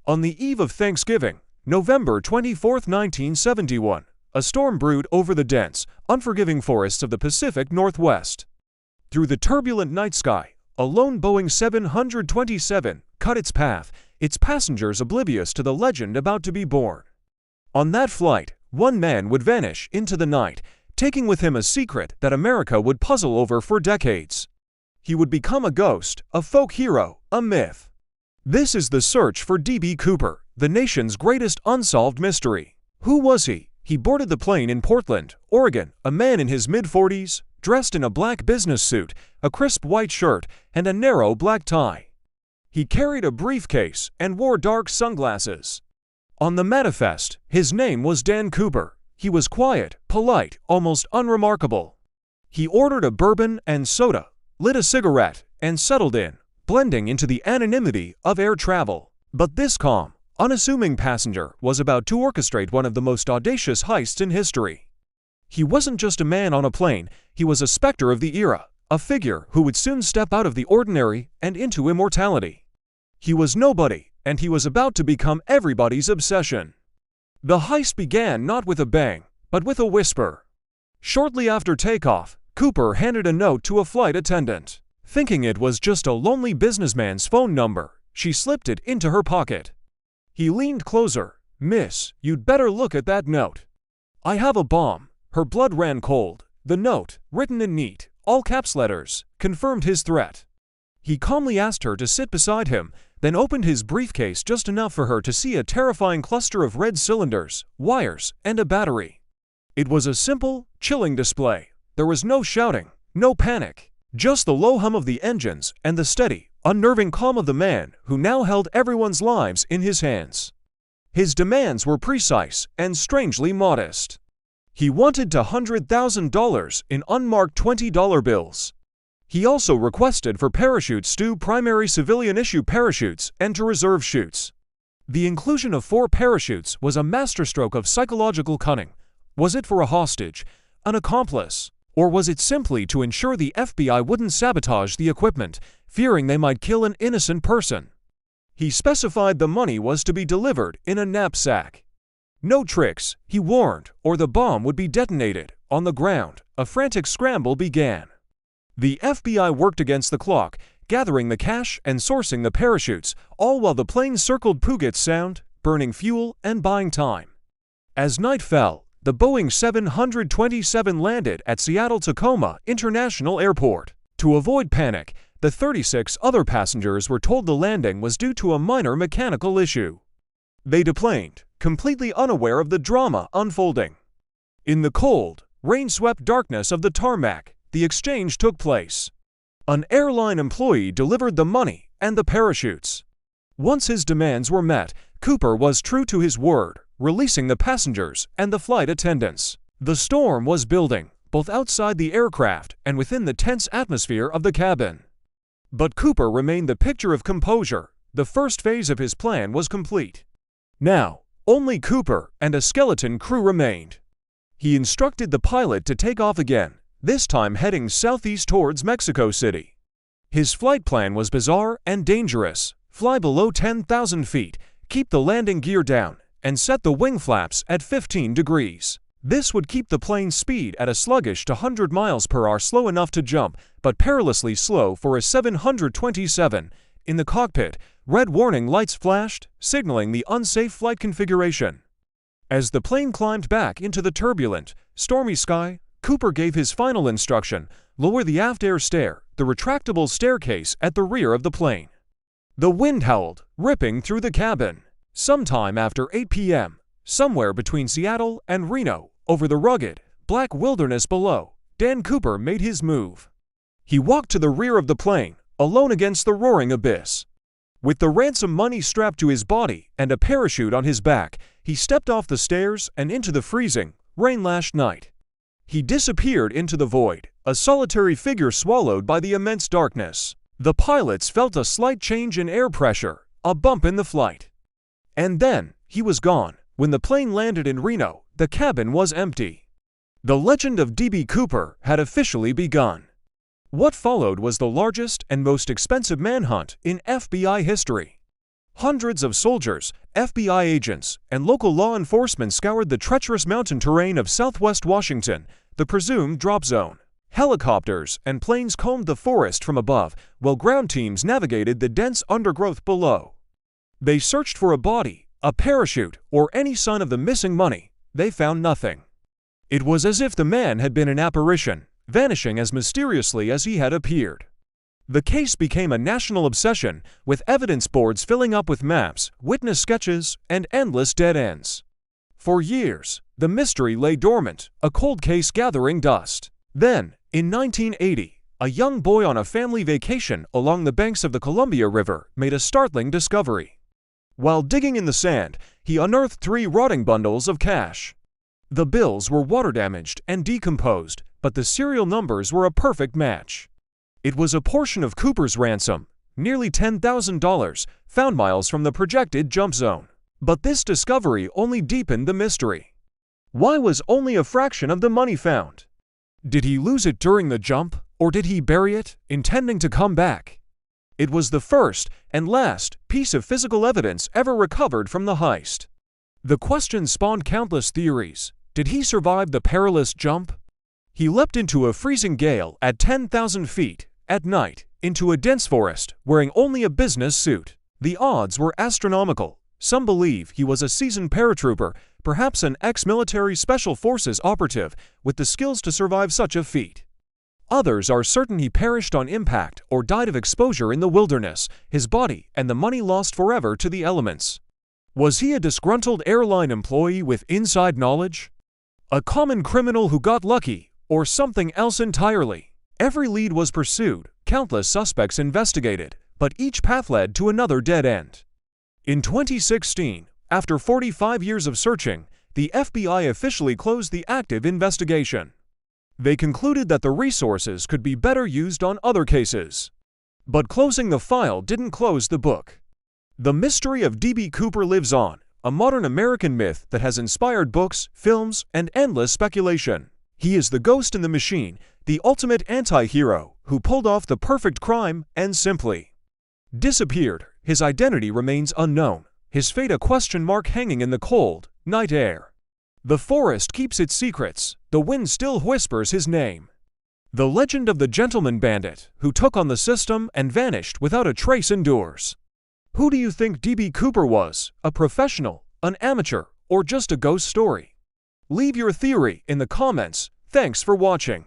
On the eve of Thanksgiving, November 24, 1971, a storm brewed over the dense, unforgiving forests of the Pacific Northwest. Through the turbulent night sky, a lone Boeing 727 cut its path, its passengers oblivious to the legend about to be born. On that flight, one man would vanish into the night, taking with him a secret that America would puzzle over for decades. He would become a ghost, a folk hero, a myth. This is the search for D.B. Cooper, the nation's greatest unsolved mystery. Who was he? He boarded the plane in Portland, Oregon, a man in his mid-40s, dressed in a black business suit, a crisp white shirt, and a narrow black tie. He carried a briefcase and wore dark sunglasses. On the manifest, his name was Dan Cooper. He was quiet, polite, almost unremarkable. He ordered a bourbon and soda, lit a cigarette, and settled in, blending into the anonymity of air travel. But this calm, unassuming passenger was about to orchestrate one of the most audacious heists in history. He wasn't just a man on a plane, he was a specter of the era, a figure who would soon step out of the ordinary and into immortality. He was nobody, and he was about to become everybody's obsession. The heist began not with a bang, but with a whisper. Shortly after takeoff, Cooper handed a note to a flight attendant. Thinking it was just a lonely businessman's phone number, she slipped it into her pocket. He leaned closer. "Miss, you'd better look at that note. I have a bomb." Her blood ran cold. The note, written in neat, all-caps letters, confirmed his threat. He calmly asked her to sit beside him, then opened his briefcase just enough for her to see a terrifying cluster of red cylinders, wires, and a battery. It was a simple, chilling display. There was no shouting, no panic, just the low hum of the engines and the steady, unnerving calm of the man who now held everyone's lives in his hands. His demands were precise and strangely modest. He wanted $100,000 in unmarked $20 bills. He also requested for parachutes to primary civilian-issue parachutes and to reserve chutes. The inclusion of 4 parachutes was a masterstroke of psychological cunning. Was it for a hostage, an accomplice, or was it simply to ensure the FBI wouldn't sabotage the equipment, fearing they might kill an innocent person? He specified the money was to be delivered in a knapsack. No tricks, he warned, or the bomb would be detonated. On the ground, a frantic scramble began. The FBI worked against the clock, gathering the cash and sourcing the parachutes, all while the plane circled Puget Sound, burning fuel and buying time. As night fell, the Boeing 727 landed at Seattle-Tacoma International Airport. To avoid panic, the 36 other passengers were told the landing was due to a minor mechanical issue. They deplaned, completely unaware of the drama unfolding. In the cold, rain-swept darkness of the tarmac, the exchange took place. An airline employee delivered the money and the parachutes. Once his demands were met, Cooper was true to his word, releasing the passengers and the flight attendants. The storm was building, both outside the aircraft and within the tense atmosphere of the cabin. But Cooper remained the picture of composure. The first phase of his plan was complete. Now, only Cooper and a skeleton crew remained. He instructed the pilot to take off again, this time heading southeast towards Mexico City. His flight plan was bizarre and dangerous. Fly below 10,000 feet, keep the landing gear down, and set the wing flaps at 15 degrees. This would keep the plane's speed at a sluggish 100 miles per hour, slow enough to jump, but perilously slow for a 727. In the cockpit, red warning lights flashed, signaling the unsafe flight configuration. As the plane climbed back into the turbulent, stormy sky, Cooper gave his final instruction: lower the aft air stair, the retractable staircase at the rear of the plane. The wind howled, ripping through the cabin. Sometime after 8 p.m., somewhere between Seattle and Reno, over the rugged, black wilderness below, Dan Cooper made his move. He walked to the rear of the plane, alone against the roaring abyss. With the ransom money strapped to his body and a parachute on his back, he stepped off the stairs and into the freezing, rain-lashed night. He disappeared into the void, a solitary figure swallowed by the immense darkness. The pilots felt a slight change in air pressure, a bump in the flight. And then, he was gone. When the plane landed in Reno, the cabin was empty. The legend of D.B. Cooper had officially begun. What followed was the largest and most expensive manhunt in FBI history. Hundreds of soldiers, FBI agents, and local law enforcement scoured the treacherous mountain terrain of southwest Washington, the presumed drop zone. Helicopters and planes combed the forest from above, while ground teams navigated the dense undergrowth below. They searched for a body, a parachute, or any sign of the missing money. They found nothing. It was as if the man had been an apparition, vanishing as mysteriously as he had appeared. The case became a national obsession, with evidence boards filling up with maps, witness sketches, and endless dead ends. For years, the mystery lay dormant, a cold case gathering dust. Then, in 1980, a young boy on a family vacation along the banks of the Columbia River made a startling discovery. While digging in the sand, he unearthed 3 rotting bundles of cash. The bills were water-damaged and decomposed, but the serial numbers were a perfect match. It was a portion of Cooper's ransom, nearly $10,000, found miles from the projected jump zone. But this discovery only deepened the mystery. Why was only a fraction of the money found? Did he lose it during the jump, or did he bury it, intending to come back? It was the first and last piece of physical evidence ever recovered from the heist. The question spawned countless theories. Did he survive the perilous jump? He leapt into a freezing gale at 10,000 feet, at night, into a dense forest, wearing only a business suit. The odds were astronomical. Some believe he was a seasoned paratrooper, perhaps an ex-military special forces operative, with the skills to survive such a feat. Others are certain he perished on impact or died of exposure in the wilderness, his body and the money lost forever to the elements. Was he a disgruntled airline employee with inside knowledge? A common criminal who got lucky, or something else entirely? Every lead was pursued, countless suspects investigated, but each path led to another dead end. In 2016, after 45 years of searching, the FBI officially closed the active investigation. They concluded that the resources could be better used on other cases. But closing the file didn't close the book. The mystery of D.B. Cooper lives on, a modern American myth that has inspired books, films, and endless speculation. He is the ghost in the machine, the ultimate anti-hero, who pulled off the perfect crime and simply disappeared. His identity remains unknown, his fate a question mark hanging in the cold, night air. The forest keeps its secrets, the wind still whispers his name. The legend of the gentleman bandit, who took on the system and vanished without a trace, endures. Who do you think D.B. Cooper was, a professional, an amateur, or just a ghost story? Leave your theory in the comments. Thanks for watching.